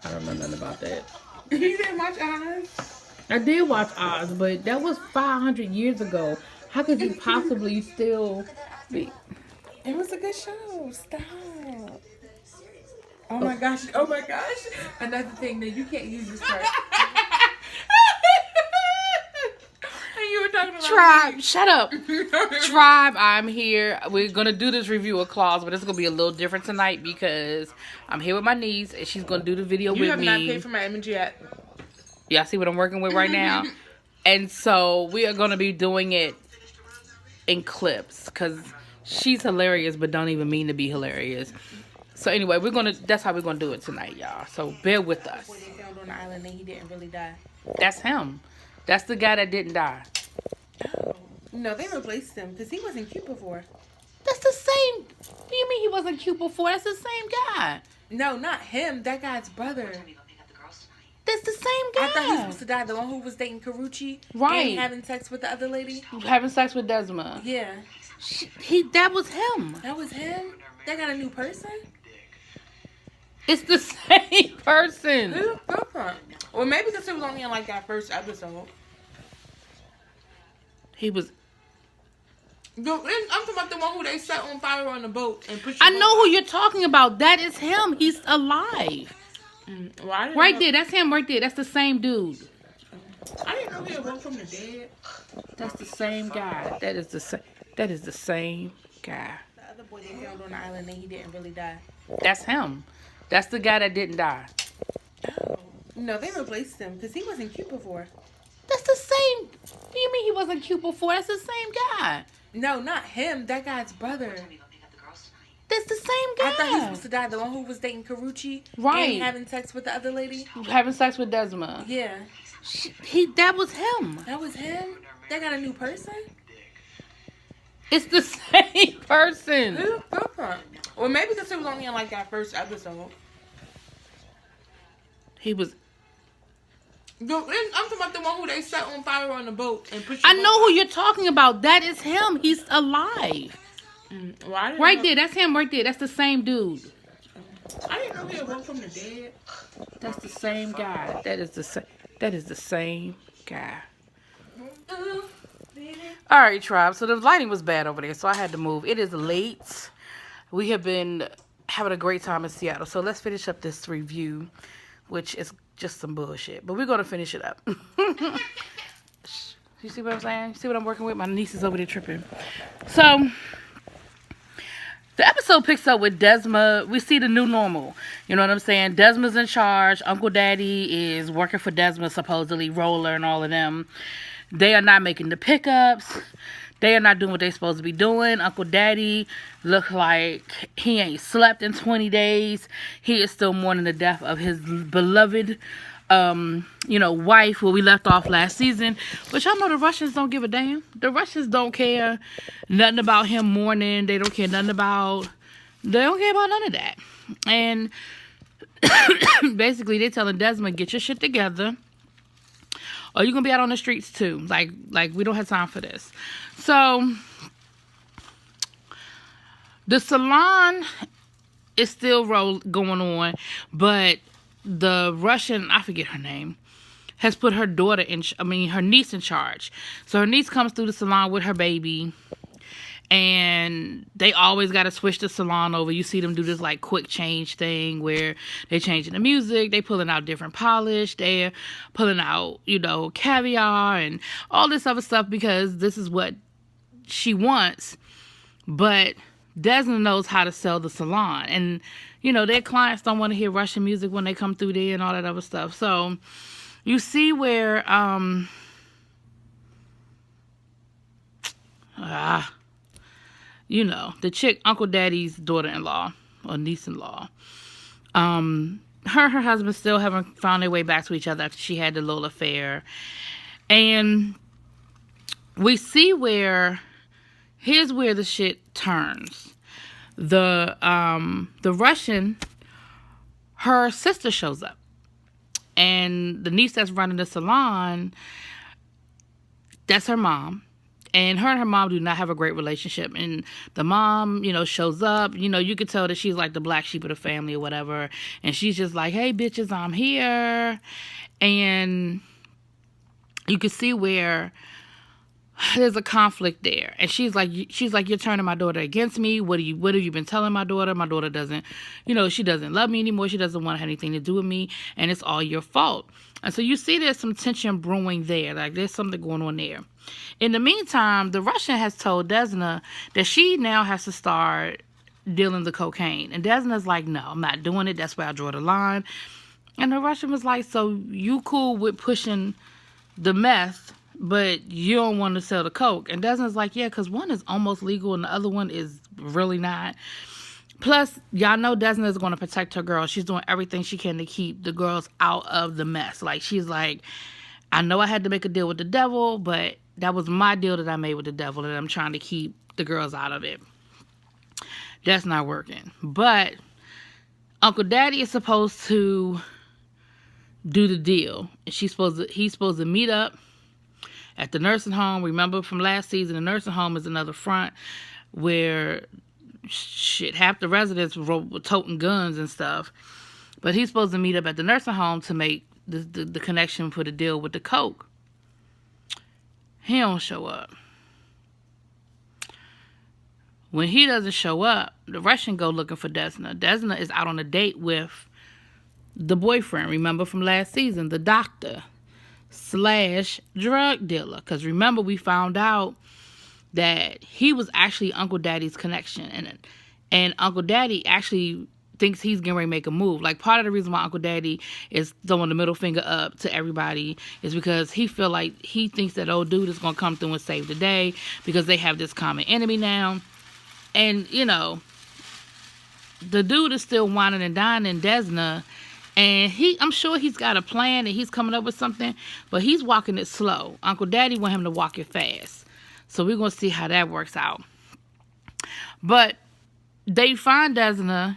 I don't know nothing about that. You didn't watch Oz? I did watch Oz, but that was 500 years ago. How could you possibly still be? It was a good show. Stop. Oh Oh. my gosh. Oh my gosh. Another thing that you can't use this part. And you were talking about Tribe, shut up. Tribe, I'm here. We're gonna do this review of Claws, but it's gonna be a little different tonight because I'm here with my niece and she's gonna do the video You with have me. not paid for my image yet. Y'all see what I'm working with right now? And so we are gonna be doing it in clips because she's hilarious, but don't even mean to be hilarious. So anyway, that's how we're gonna do it tonight, y'all. So bear with us. Boy, they found on the island and he didn't really die. That's him. That's the guy that didn't die. Oh. No, they replaced him because he wasn't cute before. That's the same. What do you mean he wasn't cute before? That's the same guy. No, not him. That guy's brother. That's the same guy. I thought he was supposed to die. The one who was dating Karuchi. Right. And having sex with the other lady. Having sex with Desma. Yeah. That was him. That was him? They got a new person? It's the same person. Who's different? Well, maybe because it was only in like that first episode. He was. I'm talking about the one who they set on fire on the boat and pushed. I know who you're talking about. That is him. He's alive. Well, Right there. That's him right there. That's the same dude. I didn't know he had woke from the dead. That's the same guy. That is the same. That is the same guy. The other boy they found on the island and he didn't really die. That's him. That's the guy that didn't die. Oh. No, they replaced him because he wasn't cute before. That's the same. What do you mean he wasn't cute before? That's the same guy. No, not him. That guy's brother. That's the same guy. I thought he was supposed to die. The one who was dating Karuchi. Right. And having sex with the other lady. Having sex with Desma. Yeah. That was him. That was him? They got a new person? It's the same person. Who's different? Well, maybe because it was only in like that first episode. He was. I'm talking about the one who they set on fire on the boat and pushed. I know who you're talking about. That is him. He's alive. Well, Right there. That's him right there. That's the same dude. I didn't know he had woke from the dead. That's the same guy. That is the same. That is the same guy. All right, tribe. So the lighting was bad over there, so I had to move. It is late. We have been having a great time in Seattle. So let's finish up this review, which is just some bullshit. But we're going to finish it up. You see what I'm saying? You see what I'm working with? My niece is over there tripping. So the episode picks up with Desma. We see the new normal. You know what I'm saying? Desma's in charge. Uncle Daddy is working for Desma, supposedly. Roller and all of them. They are not making the pickups. They are not doing what they're supposed to be doing. Uncle Daddy look like he ain't slept in 20 days. He is still mourning the death of his beloved, wife, who we left off last season. But y'all know the Russians don't give a damn. The Russians don't care nothing about him mourning. They don't care nothing about... They don't care about none of that. And basically, they're telling Desmond, get your shit together, or you're going to be out on the streets too. Like we don't have time for this. So, the salon is still going on, but the Russian, I forget her name, has put her her niece in charge. So, her niece comes through the salon with her baby, and they always got to switch the salon over. You see them do this like quick change thing where they changing the music, they pulling out different polish, they're pulling out, caviar and all this other stuff because this is what she wants. But Desmond knows how to sell the salon, and their clients don't want to hear Russian music when they come through there and all that other stuff. So you see where the chick, Uncle Daddy's daughter-in-law or niece-in-law, her and her husband still haven't found their way back to each other after she had the little affair. And we see here's where the shit turns. The Russian, her sister shows up. And the niece that's running the salon, that's her mom. And her mom do not have a great relationship. And the mom, shows up. You could tell that she's like the black sheep of the family or whatever. And she's just like, hey, bitches, I'm here. And you can see where there's a conflict there. And she's like, you're turning my daughter against me. What have you been telling my daughter? My daughter doesn't, she doesn't love me anymore. She doesn't want to have anything to do with me. And it's all your fault. And so you see there's some tension brewing there. Like there's something going on there. In the meantime, the Russian has told Desna that she now has to start dealing the cocaine. And Desna's like, no, I'm not doing it. That's where I draw the line. And the Russian was like, so you cool with pushing the meth, but you don't want to sell the coke? And Desna's like, yeah, because one is almost legal and the other one is really not. Plus, y'all know Desna is going to protect her girls. She's doing everything she can to keep the girls out of the mess. Like, she's like, I know I had to make a deal with the devil, but that was my deal that I made with the devil, and I'm trying to keep the girls out of it. That's not working. But Uncle Daddy is supposed to do the deal. And he's supposed to meet up at the nursing home. Remember from last season, the nursing home is another front where half the residents were toting guns and stuff. But he's supposed to meet up at the nursing home to make the connection for the deal with the coke. He don't show up. When he doesn't show up, the Russian go looking for Desna. Desna is out on a date with the boyfriend, remember from last season, the doctor / drug dealer. Because remember, we found out that he was actually Uncle Daddy's connection. And Uncle Daddy actually thinks he's getting ready to make a move. Like, part of the reason why Uncle Daddy is throwing the middle finger up to everybody is because he thinks that old dude is going to come through and save the day because they have this common enemy now. And, the dude is still whining and dining Desna. And I'm sure he's got a plan and he's coming up with something, but he's walking it slow. Uncle Daddy want him to walk it fast. So we're going to see how that works out. But they find Desna,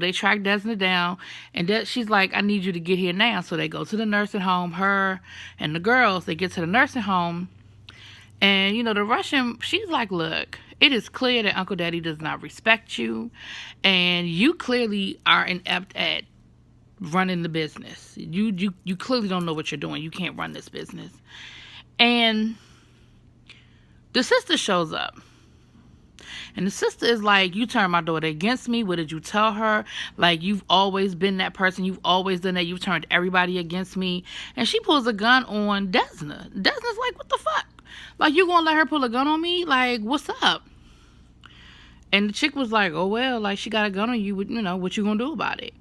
they track Desna down, and she's like, I need you to get here now. So they go to the nursing home, her and the girls, they get to the nursing home, and, the Russian, she's like, look, it is clear that Uncle Daddy does not respect you, and you clearly are inept at running the business. You clearly don't know what you're doing. You can't run this business. And the sister shows up. And the sister is like, you turned my daughter against me. What did you tell her? Like, you've always been that person. You've always done that. You've turned everybody against me. And she pulls a gun on Desna. Desna's like, what the fuck? Like, you gonna let her pull a gun on me? Like, what's up? And the chick was like, oh, well, like, she got a gun on you. What you gonna do about it?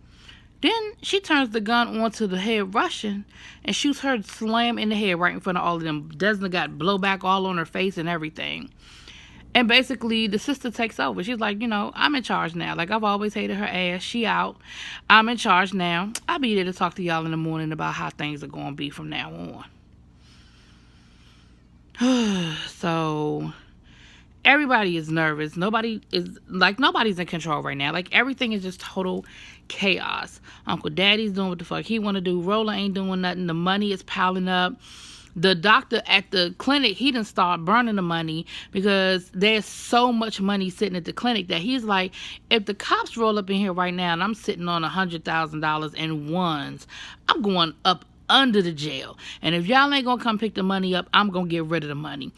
Then she turns the gun onto the head Russian and shoots her slam in the head right in front of all of them. Desna got blowback all on her face and everything. And basically, the sister takes over. She's like, I'm in charge now. Like, I've always hated her ass. She out. I'm in charge now. I'll be there to talk to y'all in the morning about how things are going to be from now on. So, everybody is nervous. Nobody's in control right now. Like, everything is just total chaos. Uncle Daddy's doing what the fuck he want to do. Rolla ain't doing nothing. The money is piling up. The doctor at the clinic, he done start burning the money because there's so much money sitting at the clinic that he's like, if the cops roll up in here right now and I'm sitting on $100,000 in ones, I'm going up under the jail. And if y'all ain't gonna come pick the money up, I'm gonna get rid of the money.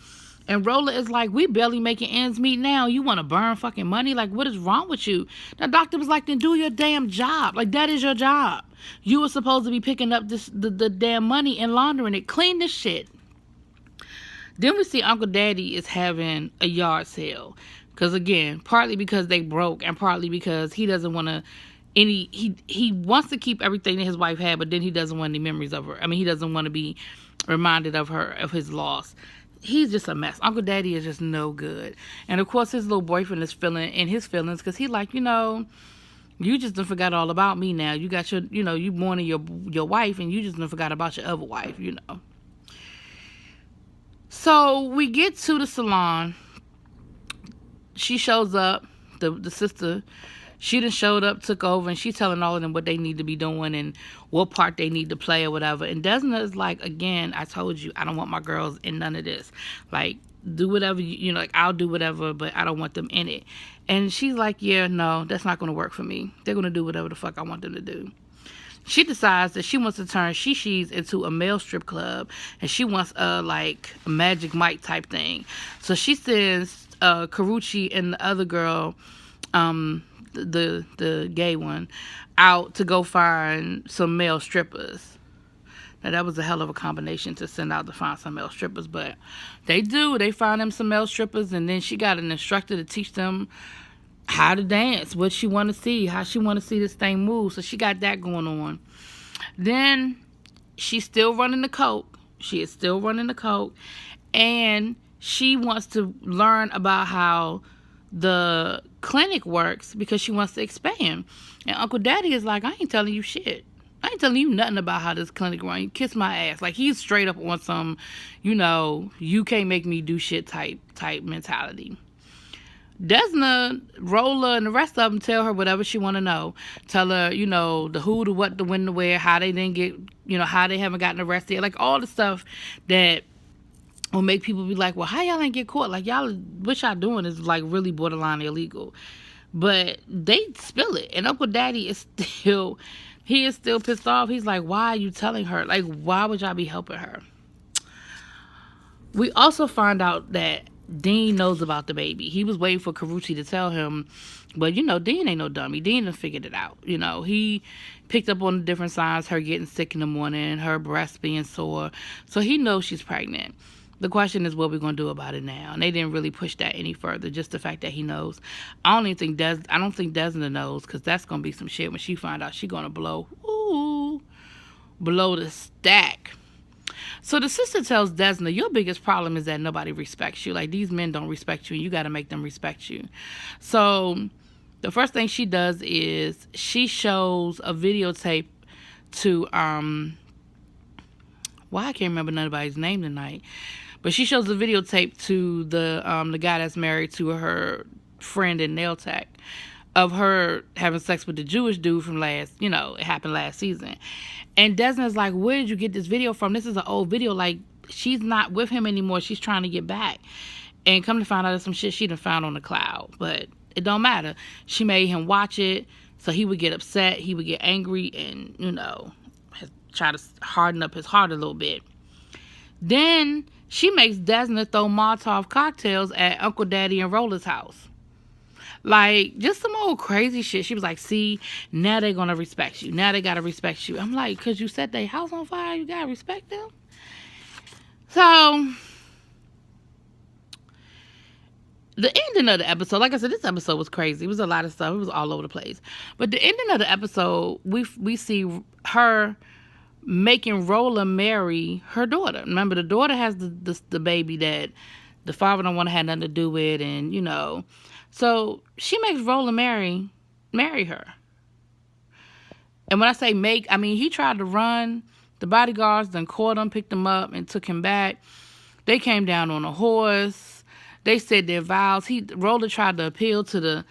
And Rolla is like, we barely making ends meet now. You want to burn fucking money? Like, what is wrong with you? The doctor was like, then do your damn job. Like, that is your job. You were supposed to be picking up the damn money and laundering it. Clean this shit. Then we see Uncle Daddy is having a yard sale. Because, again, partly because they broke and partly because he doesn't want to he wants to keep everything that his wife had, but then he doesn't want any memories of her. I mean, he doesn't want to be reminded of her, of his loss. He's just a mess. Uncle Daddy is just no good. And, of course, his little boyfriend is feeling in his feelings because he like, you just done forgot all about me now. You got your, you mourning your wife and you just done forgot about your other wife, So, we get to the salon. She shows up, the sister. She done showed up, took over, and she's telling all of them what they need to be doing and what part they need to play or whatever. And Desna is like, again, I told you, I don't want my girls in none of this. Like, do whatever, like, I'll do whatever, but I don't want them in it. And she's like, yeah, no, that's not going to work for me. They're going to do whatever the fuck I want them to do. She decides that she wants to turn Shishi's into a male strip club, and she wants a Magic Mike type thing. So she sends Karuchi and the other girl, the gay one, out to go find some male strippers. Now, that was a hell of a combination to send out to find some male strippers, but they do. They find them some male strippers, and then she got an instructor to teach them how to dance, what she want to see, how she want to see this thing move. So she got that going on. Then she's still running the coke. She is still running the coke, and she wants to learn about how the clinic works because she wants to expand. And Uncle Daddy is like, I ain't telling you shit. I ain't telling you nothing about how this clinic runs. You kiss my ass. Like, he's straight up on some, you can't make me do shit type mentality. Desna, Roller, and the rest of them tell her whatever she want to know. Tell her, the who, the what, the when, the where, how they didn't get, how they haven't gotten arrested. Like, all the stuff that will make people be like, well, how y'all ain't get caught? Like, what y'all doing is, like, really borderline illegal. But they spill it. And Uncle Daddy is still pissed off. He's like, why are you telling her? Like, why would y'all be helping her? We also find out that Dean knows about the baby. He was waiting for Karuchi to tell him, but Dean ain't no dummy. Dean done figured it out. He picked up on the different signs, her getting sick in the morning, her breast being sore. So he knows she's pregnant. The question is, what we're going to do about it now? And they didn't really push that any further, just the fact that he knows. I don't think Desna knows, because that's going to be some shit when she find out. She's going to blow the stack. So the sister tells Desna, your biggest problem is that nobody respects you. Like, these men don't respect you, and you got to make them respect you. So the first thing she does is she shows a videotape to, I can't remember nobody's name tonight. But she shows a videotape to the guy that's married to her friend in Nail Tech of her having sex with the Jewish dude from it happened last season. And Desna's like, where did you get this video from? This is an old video. Like, she's not with him anymore. She's trying to get back. And come to find out, there's some shit she done found on the cloud. But it don't matter. She made him watch it, so he would get upset. He would get angry and, try to harden up his heart a little bit. Then she makes Desna throw Molotov cocktails at Uncle Daddy and Roller's house. Like, just some old crazy shit. She was like, see, now they're going to respect you. Now they got to respect you. I'm like, because you set their house on fire, you got to respect them? So, the ending of the episode, like I said, this episode was crazy. It was a lot of stuff. It was all over the place. But the ending of the episode, we see her making Roller marry her daughter. Remember, the daughter has the baby that the father don't want to have nothing to do with, and so she makes Roller marry her. And when I say make, I mean he tried to run. The bodyguards then caught him, picked him up, and took him back. They came down on a horse. They said their vows. Roller tried to appeal to the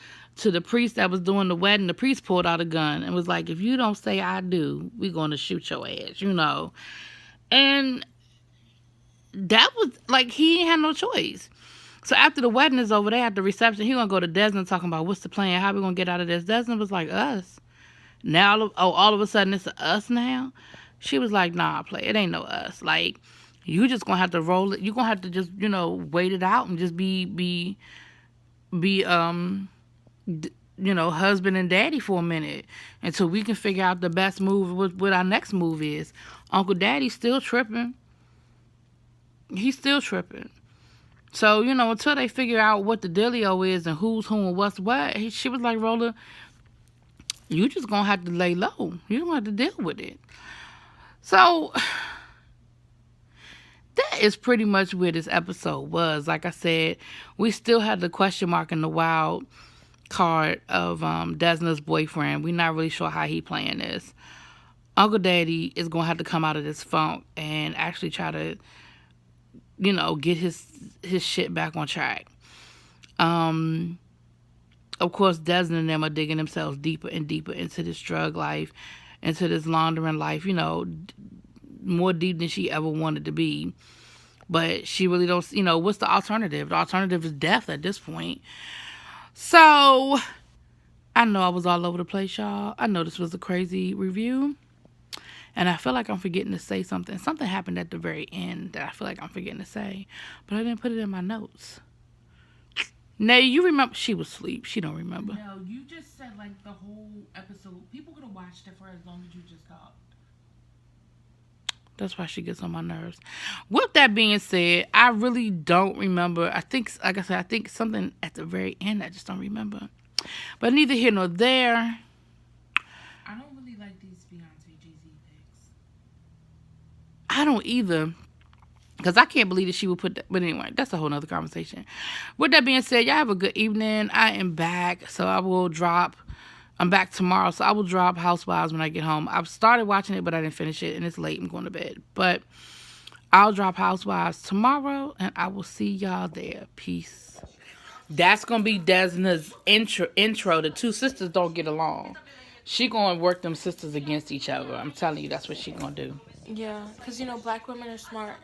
priest that was doing the wedding. The priest pulled out a gun and was like, if you don't say I do, we're going to shoot your ass, And that was, like, he had no choice. So after the wedding is over, they at the reception, he going to go to Desna talking about what's the plan, how we going to get out of this. Desna was like, us? Now, all of a sudden it's us now? She was like, nah, play, it ain't no us. Like, you just going to have to roll it. You're going to have to just, wait it out and just be husband and daddy for a minute until we can figure out the best move, what our next move is. Uncle Daddy's still tripping. He's still tripping. So, until they figure out what the dealio is and who's who and what's what, she was like, Roller, you just gonna have to lay low. You don't have to deal with it. So, that is pretty much where this episode was. Like I said, we still had the question mark in the wild card of Desna's boyfriend. We're not really sure how he playing this. Uncle Daddy is going to have to come out of this funk and actually try to, get his shit back on track. Of course, Desna and them are digging themselves deeper and deeper into this drug life, into this laundering life, more deep than she ever wanted to be. But she really don't, what's the alternative? The alternative is death at this point. So, I know I was all over the place, y'all. I know this was a crazy review. And I feel like I'm forgetting to say something. Something happened at the very end that I feel like I'm forgetting to say. But I didn't put it in my notes. Nay, you remember? She was asleep. She don't remember. No, you just said like the whole episode. People could have watched it for as long as you just talked. That's why she gets on my nerves. With that being said, I really don't remember. I think, like I said, I think something at the very end. I just don't remember. But neither here nor there. I don't really like these Beyonce Jay-Z pics. I don't either. Because I can't believe that she would put that. But anyway, that's a whole nother conversation. With that being said, y'all have a good evening. I am back. So I'm back tomorrow. So I will drop Housewives when I get home. I've started watching it, but I didn't finish it. And it's late. I'm going to bed. But I'll drop Housewives tomorrow. And I will see y'all there. Peace. That's going to be Desna's intro. The two sisters don't get along. She going to work them sisters against each other. I'm telling you, that's what she going to do. Yeah, because, black women are smart.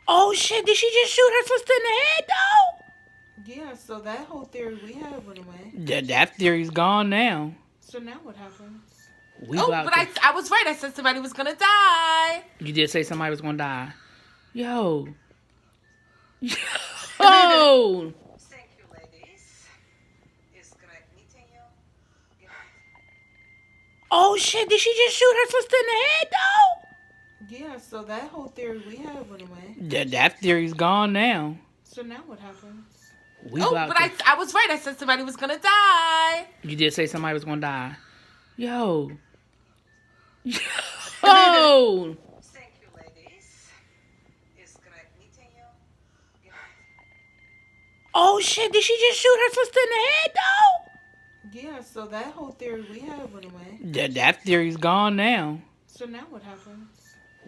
Oh, shit. Did she just shoot her sister in the head, though? Yeah, so that whole theory we had went away. That theory's gone now. So now what happens? I was right. I said somebody was going to die. You did say somebody was going to die. Yo. Oh. Thank you, ladies. It's great meeting you. Oh, shit. Did she just shoot her sister in the head, though? Yeah, so that whole theory we had went away. That theory's gone now. So now what happens? I was right. I said somebody was going to die. You did say somebody was going to die. Yo. Oh. Thank you, ladies. It's great meeting you. Oh, shit. Did she just shoot her sister in the head, though? Yeah, so that whole theory we had went away. That theory's gone now. So now what happens?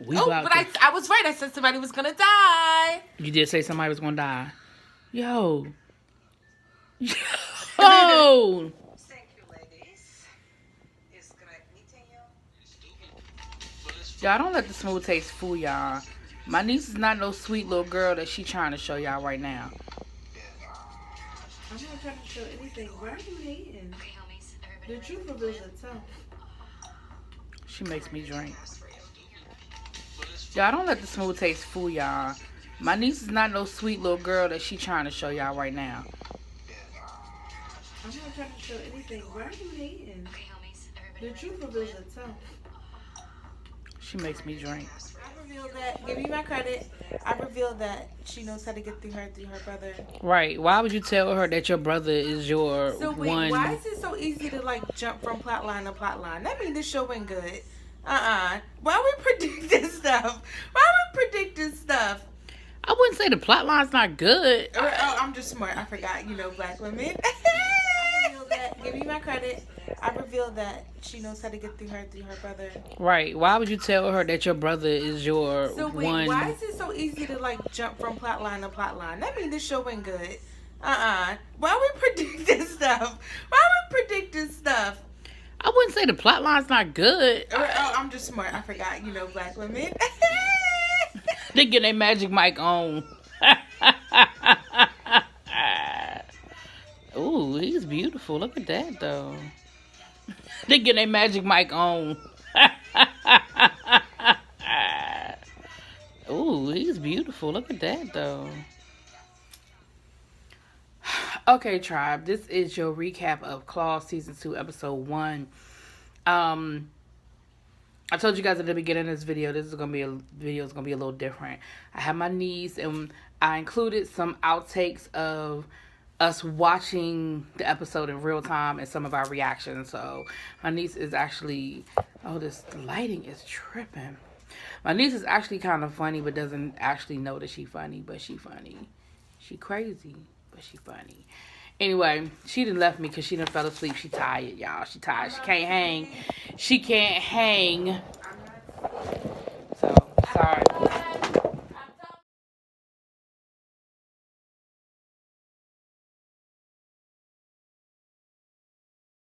I was right. I said somebody was going to die. You did say somebody was going to die. Yo. Oh. Thank you, ladies. It's great meeting you. Y'all, don't let the smooth taste fool y'all. My niece is not no sweet little girl that she trying to show y'all right now. I'm not trying to show anything. Why are you hating? The truth reveals itself. She makes me drink. Y'all, don't let the smooth taste fool y'all. My niece is not no sweet little girl that she trying to show y'all right now. I'm not trying to show anything. Why are you hating? The truth reveals itself. She makes me drink. I revealed that. Give me my credit. I revealed that she knows how to get through her brother. Right. Why would you tell her that your brother is your So wait, one? why is it so easy to jump from plot line to plot line? That means this show went good. Why we predict this stuff? I wouldn't say the plot line's not good. Oh, I'm just smart. I forgot. Black women. I revealed that. Give me my credit. I revealed that she knows how to get through her brother. Right. Why would you tell her that your brother is your So wait, one? why is it so easy to jump from plot line to plot line? That means this show went good. Why we predict this stuff? I wouldn't say the plot line's not good. Oh, I'm just smart. I forgot. Black women. They get their magic mic on. Ooh, he's beautiful. Look at that, though. They get their magic mic on. Ooh, he's beautiful. Look at that, though. Okay, tribe. This is your recap of Claws Season 2, Episode 1. I told you guys at the beginning of this video, this is going to be a little different. I have my niece, and I included some outtakes of us watching the episode in real time and some of our reactions. So my niece is actually, the lighting is tripping. My niece is actually kind of funny, but doesn't actually know that she's funny, but she funny. She crazy, but she funny. Anyway, she done left me because she done fell asleep. She tired, y'all. She tired. She can't hang.